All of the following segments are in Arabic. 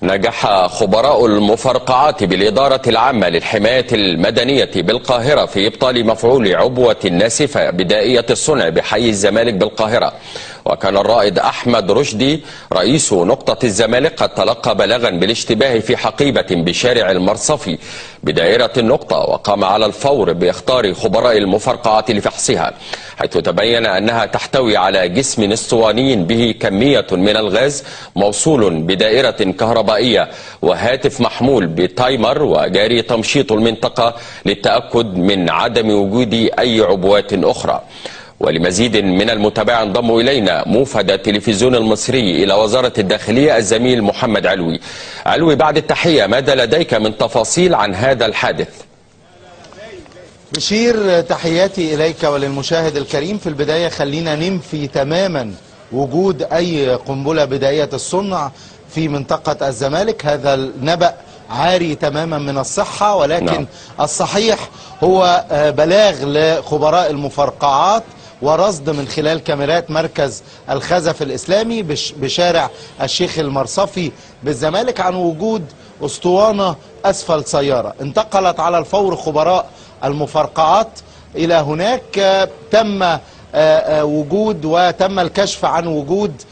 نجح خبراء المفرقعات بالإدارة العامة للحماية المدنية بالقاهرة في إبطال مفعول عبوة ناسفة بدائية الصنع بحي الزمالك بالقاهرة. وكان الرائد أحمد رشدي رئيس نقطة الزمالك قد تلقى بلاغا بالاشتباه في حقيبة بشارع المرصفي بدائرة النقطة، وقام على الفور باختار خبراء المفرقعات لفحصها، حيث تبين أنها تحتوي على جسم اسطواني به كمية من الغاز موصول بدائرة كهربائية وهاتف محمول بتايمر، وجاري تمشيط المنطقة للتأكد من عدم وجود أي عبوات أخرى. ولمزيد من المتابعة انضم إلينا موفد التلفزيون المصري إلى وزارة الداخلية الزميل محمد علوي. بعد التحية، ماذا لديك من تفاصيل عن هذا الحادث؟ بشير، تحياتي إليك وللمشاهد الكريم. في البداية خلينا ننفي تماما وجود أي قنبلة بدائية الصنع في منطقة الزمالك. هذا النبأ عاري تماما من الصحة، ولكن الصحيح هو بلاغ لخبراء المفرقعات ورصد من خلال كاميرات مركز الخزف الإسلامي بشارع الشيخ المرصفي بالزمالك عن وجود أسطوانة أسفل سيارة. انتقلت على الفور خبراء المفرقعات إلى هناك. تم وجود وتم الكشف عن وجود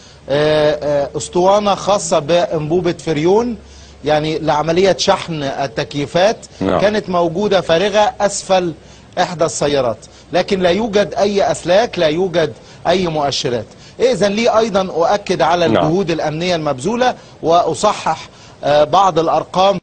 أسطوانة خاصة بأنبوبة فريون، يعني لعملية شحن التكييفات. كانت موجودة فارغة أسفل إحدى السيارات، لكن لا يوجد أي أسلاك، لا يوجد أي مؤشرات. إذن لي أيضا أؤكد على الجهود الأمنية المبذولة وأصحح بعض الأرقام